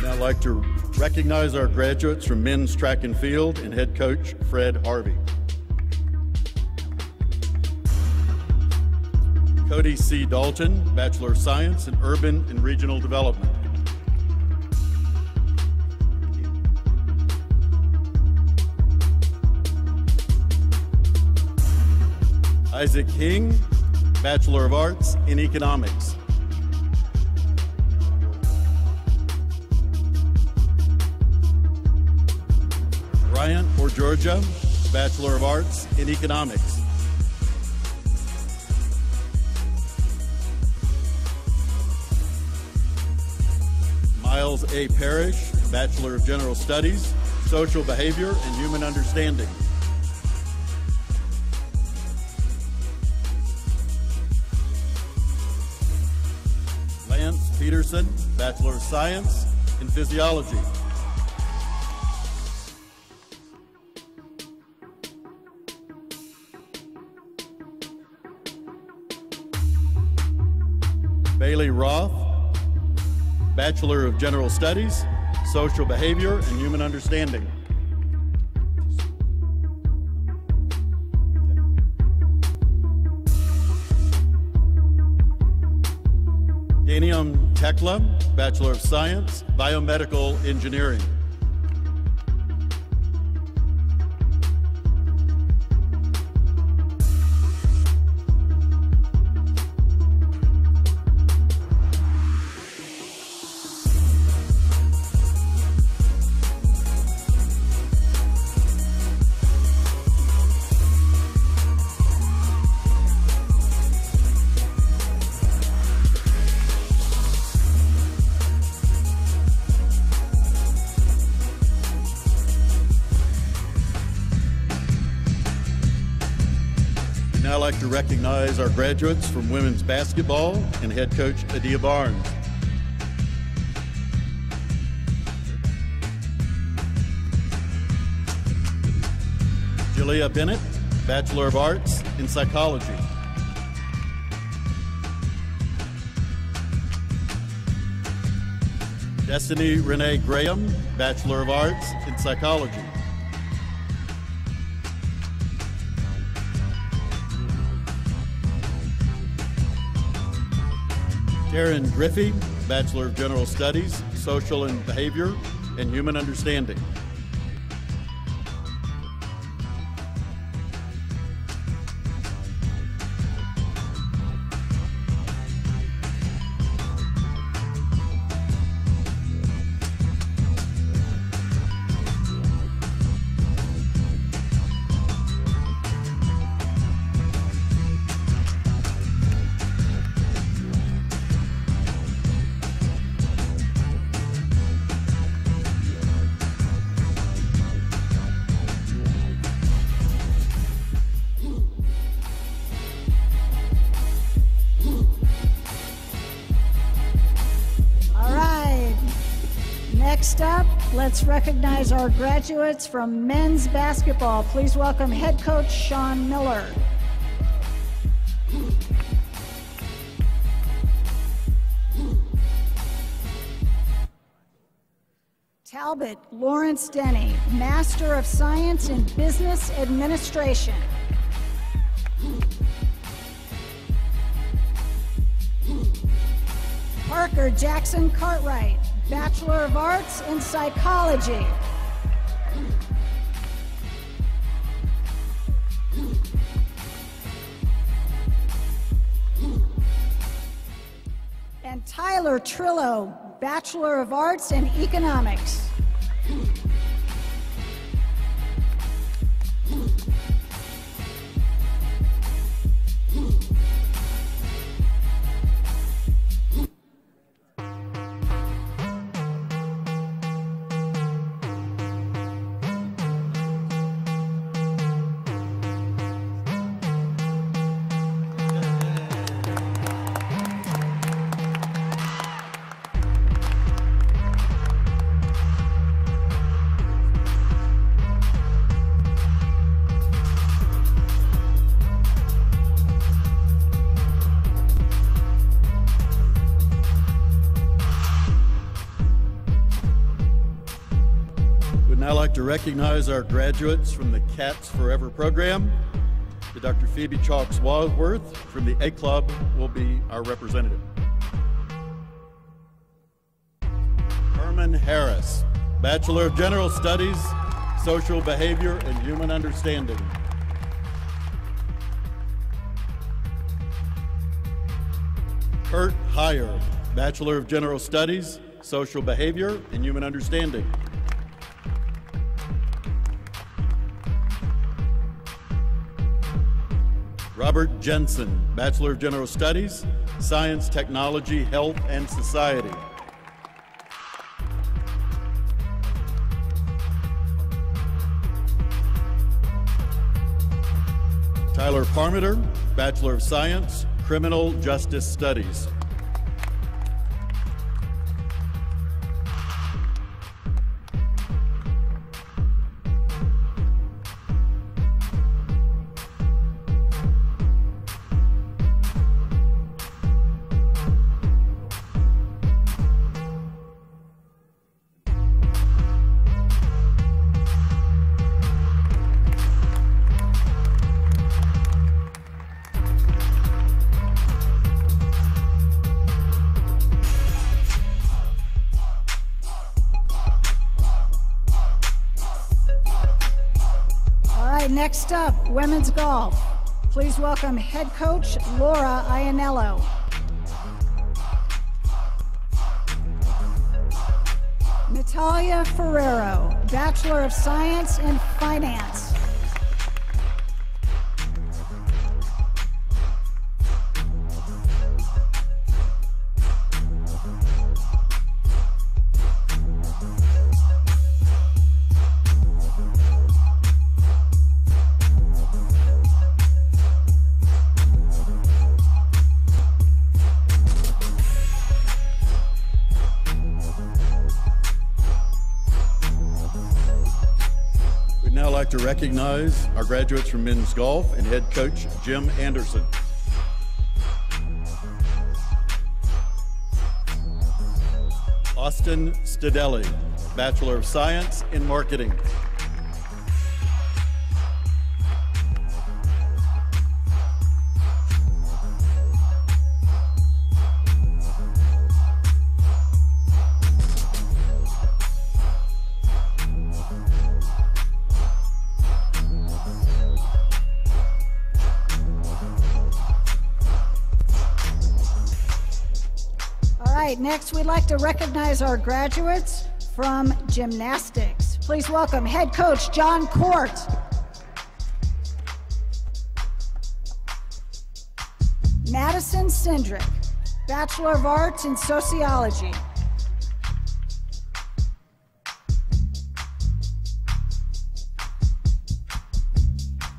I'd like to recognize our graduates from men's track and field and head coach Fred Harvey. Cody C. Dalton, Bachelor of Science in Urban and Regional Development. Isaac Hing, Bachelor of Arts in Economics. Bryant or Georgia, Bachelor of Arts in Economics. Miles A. Parrish, Bachelor of General Studies, Social Behavior and Human Understanding. Lance Peterson, Bachelor of Science in Physiology. Bailey Roth, Bachelor of General Studies, Social Behavior and Human Understanding. Danium Tekla, Bachelor of Science, Biomedical Engineering. like to recognize our graduates from women's basketball and head coach Adia Barnes. Julia Bennett, Bachelor of Arts in Psychology. Destiny Renee Graham, Bachelor of Arts in Psychology. Karen Griffey, Bachelor of General Studies, Social and Behavior, and Human Understanding. Next up, let's recognize our graduates from men's basketball. Please welcome head coach Sean Miller. Talbot Lawrence Denny, Master of Science in Business Administration. Parker Jackson Cartwright, Bachelor of Arts in Psychology. And Tyler Trillo, Bachelor of Arts in Economics. I'd like to recognize our graduates from the Cats Forever program. Dr. Phoebe Chalks Wadsworth from the A Club will be our representative. Herman Harris, Bachelor of General Studies, Social Behavior and Human Understanding. Kurt Heyer, Bachelor of General Studies, Social Behavior and Human Understanding. Robert Jensen, Bachelor of General Studies, Science, Technology, Health, and Society. Tyler Parmiter, Bachelor of Science, Criminal Justice Studies. Next up, women's golf. Please welcome head coach Laura Ianello. Natalia Ferrero, Bachelor of Science in Finance. to recognize our graduates from men's golf and head coach Jim Anderson. Austin Stadelli, Bachelor of Science in Marketing. Next, we'd like to recognize our graduates from gymnastics. Please welcome head coach John Court. Madison Cindric, Bachelor of Arts in Sociology.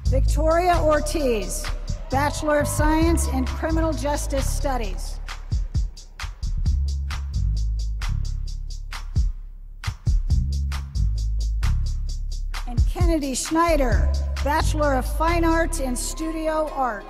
Victoria Ortiz, Bachelor of Science in Criminal Justice Studies. Kennedy Schneider, Bachelor of Fine Arts in Studio Art.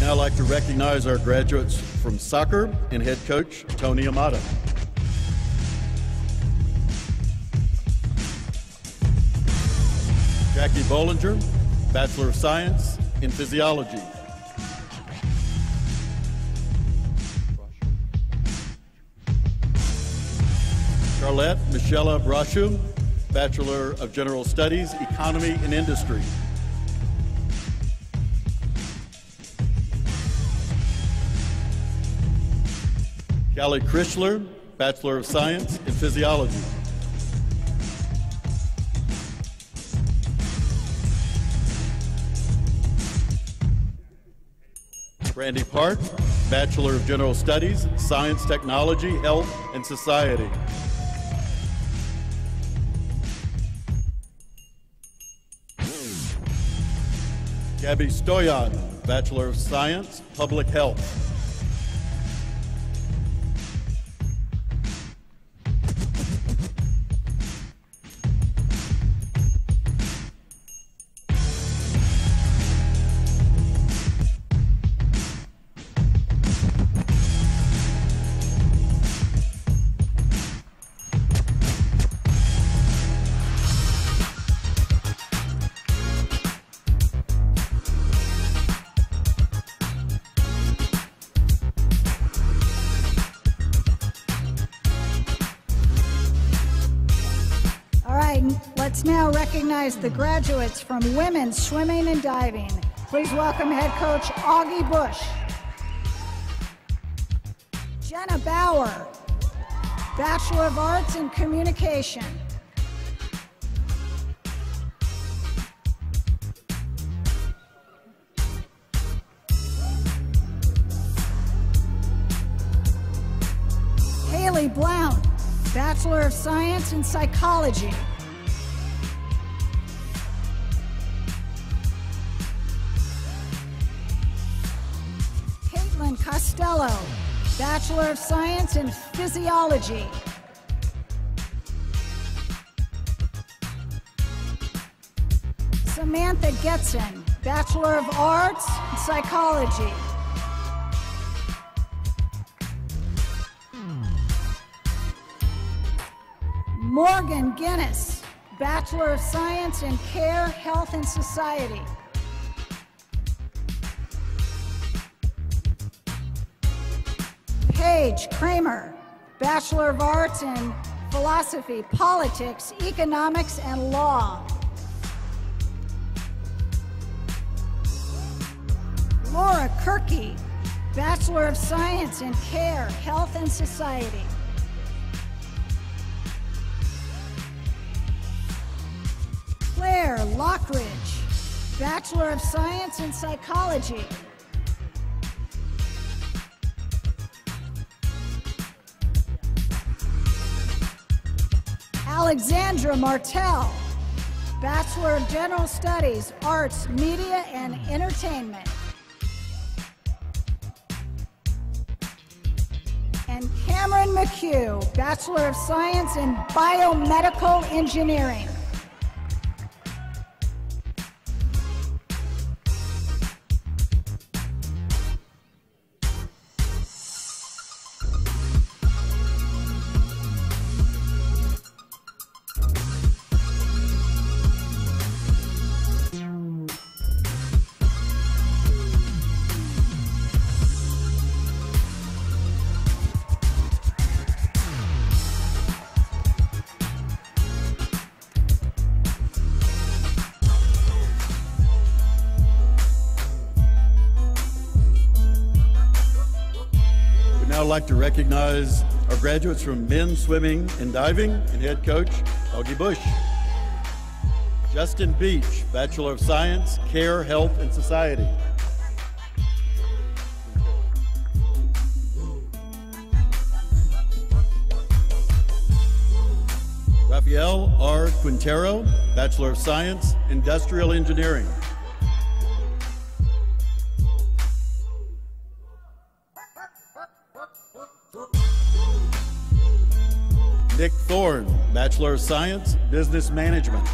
I'd like to recognize our graduates from soccer and head coach Tony Amata. Jackie Bollinger, Bachelor of Science in Physiology. Charlotte Michelle Brashu, Bachelor of General Studies, Economy and Industry. Callie Chrysler, Bachelor of Science in Physiology. Brandy Park, Bachelor of General Studies, Science, Technology, Health, and Society. Gabby Stoyan, Bachelor of Science, Public Health. Let's now recognize the graduates from women's swimming and diving. Please welcome head coach Augie Bush. Jenna Bauer, Bachelor of Arts in Communication. Haley Blount, Bachelor of Science in Psychology. Costello, Bachelor of Science in Physiology. Samantha Getson, Bachelor of Arts in Psychology. Morgan Guinness, Bachelor of Science in Care, Health, and Society. Paige Kramer, Bachelor of Arts in Philosophy, Politics, Economics, and Law. Laura Kirky, Bachelor of Science in Care, Health, and Society. Claire Lockridge, Bachelor of Science in Psychology. Alexandra Martell, Bachelor of General Studies, Arts, Media, and Entertainment. And Cameron McHugh, Bachelor of Science in Biomedical Engineering. I'd like to recognize our graduates from men's swimming and diving and head coach, Augie Bush. Justin Beach, Bachelor of Science, Care, Health, and Society. Rafael R. Quintero, Bachelor of Science, Industrial Engineering. Nick Thorne, Bachelor of Science, Business Management.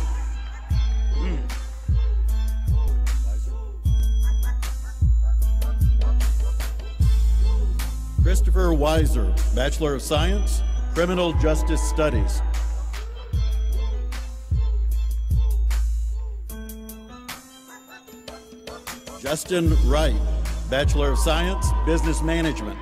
Christopher Weiser, Bachelor of Science, Criminal Justice Studies. Justin Wright, Bachelor of Science, Business Management.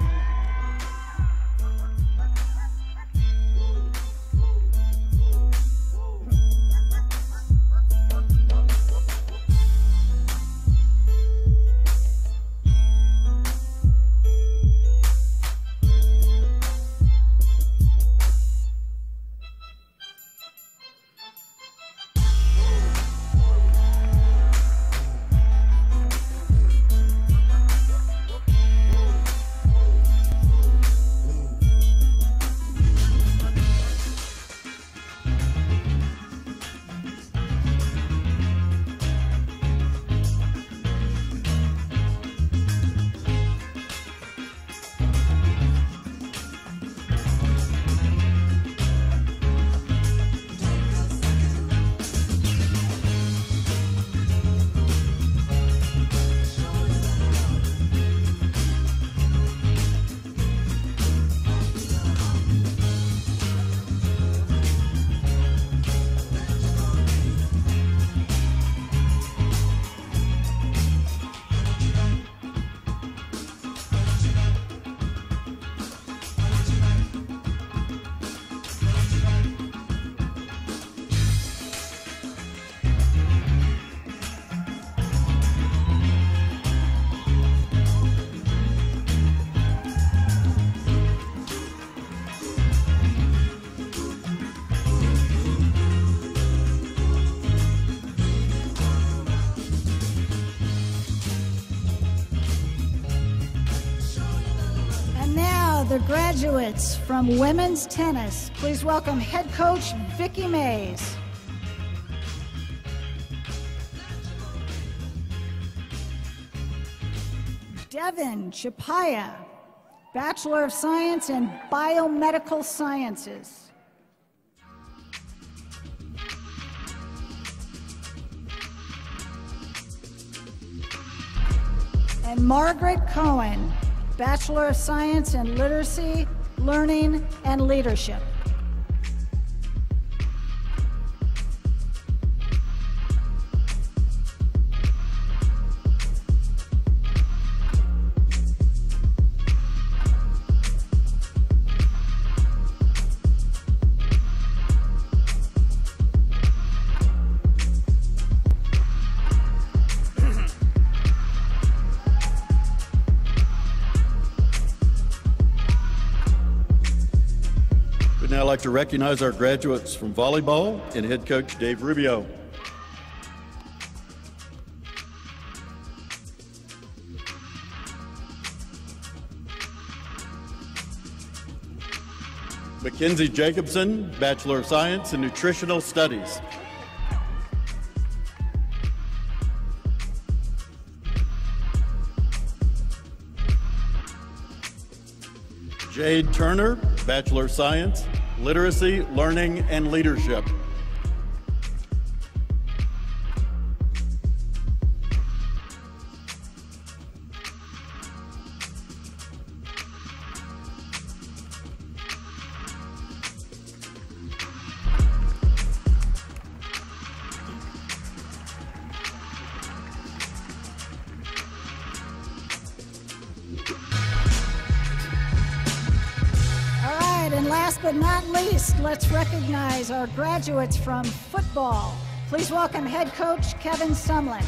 The graduates from women's tennis. Please welcome head coach Vicki Mays. Devin Chapaya, Bachelor of Science in Biomedical Sciences. And Margaret Cohen, Bachelor of Science in Literacy, Learning, and Leadership. I'd like to recognize our graduates from volleyball and head coach Dave Rubio. Mackenzie Jacobson, Bachelor of Science in Nutritional Studies. Jade Turner, Bachelor of Science, Literacy, Learning, and Leadership. But not least, let's recognize our graduates from football. Please welcome head coach Kevin Sumlin.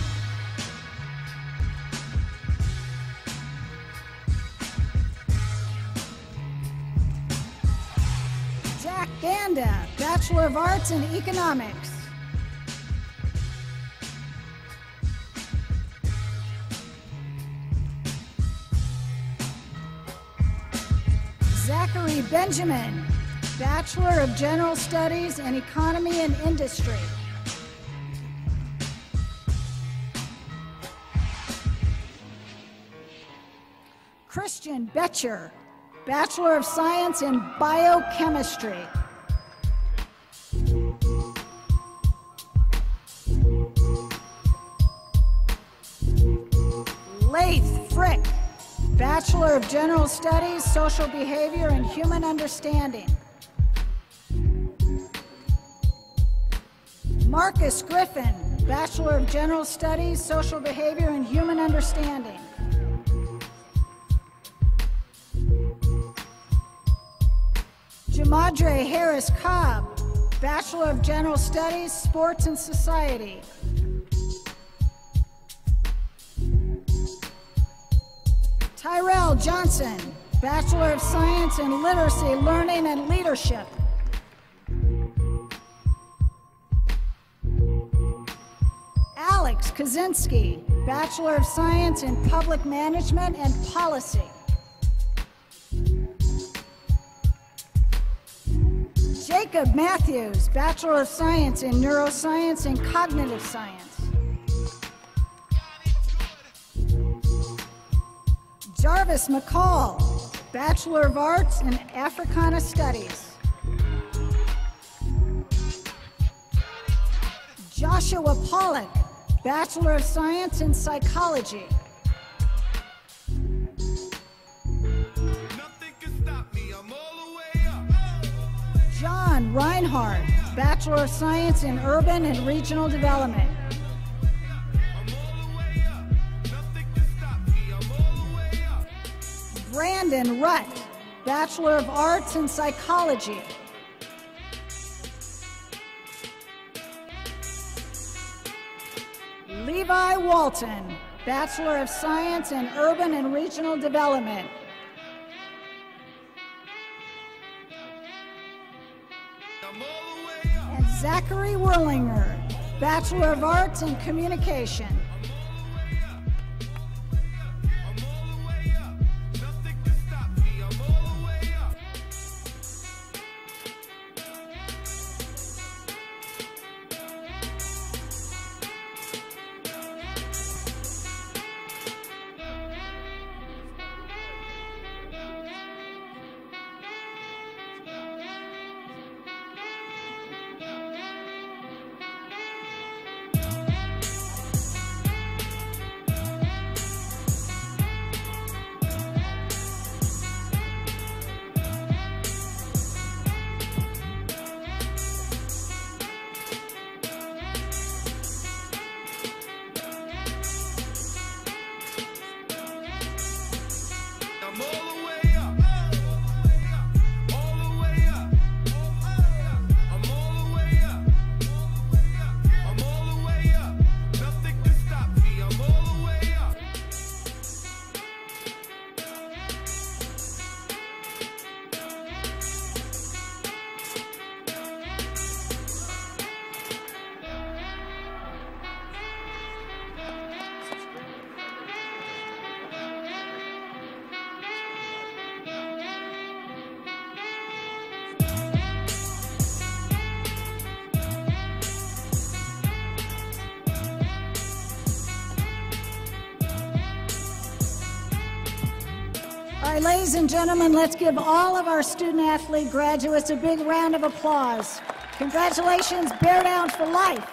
Zach Ganda, Bachelor of Arts in Economics. Zachary Benjamin, Bachelor of General Studies in Economy and Industry. Christian Betcher, Bachelor of Science in Biochemistry. Laith Frick, Bachelor of General Studies, Social Behavior and Human Understanding. Marcus Griffin, Bachelor of General Studies, Social Behavior and Human Understanding. Jamadre Harris Cobb, Bachelor of General Studies, Sports and Society. Tyrell Johnson, Bachelor of Science in Literacy, Learning, and Leadership. Alex Kaczynski, Bachelor of Science in Public Management and Policy. Jacob Matthews, Bachelor of Science in Neuroscience and Cognitive Science. Jarvis McCall, Bachelor of Arts in Africana Studies. Joshua Pollock, Bachelor of Science in Psychology. John Reinhardt, Bachelor of Science in Urban and Regional Development. Brandon Rutt, Bachelor of Arts in Psychology. Levi Walton, Bachelor of Science in Urban and Regional Development. And Zachary Werlinger, Bachelor of Arts in Communication. All right, ladies and gentlemen, let's give all of our student-athlete graduates a big round of applause. Congratulations, Bear Down for life.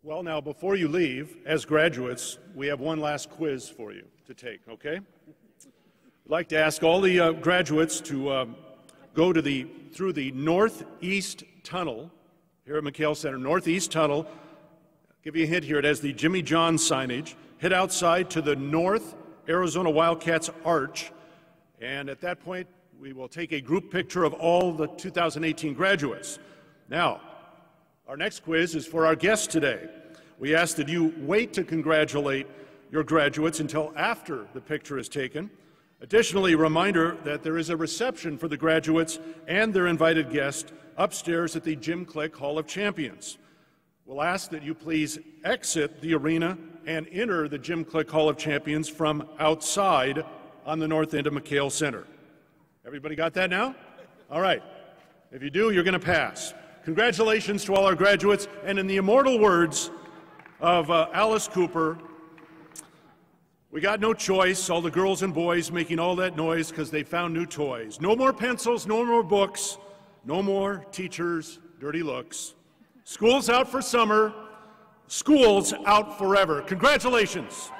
Well, now, before you leave, as graduates, we have one last quiz for you to take, okay? I'd like to ask all the graduates to go to through the Northeast Tunnel here at McHale Center. Northeast Tunnel, give you a hint here, it has the Jimmy John signage. Head outside to the North Arizona Wildcats Arch, and at that point, we will take a group picture of all the 2018 graduates. Now, our next quiz is for our guests today. We ask that you wait to congratulate your graduates until after the picture is taken. Additionally, a reminder that there is a reception for the graduates and their invited guests upstairs at the Jim Click Hall of Champions. We'll ask that you please exit the arena and enter the Jim Click Hall of Champions from outside on the north end of McHale Center. Everybody got that now? All right. If you do, you're going to pass. Congratulations to all our graduates, and in the immortal words of Alice Cooper, we got no choice, all the girls and boys making all that noise because they found new toys. No more pencils, no more books, no more teachers' dirty looks. School's out for summer, school's out forever. Congratulations.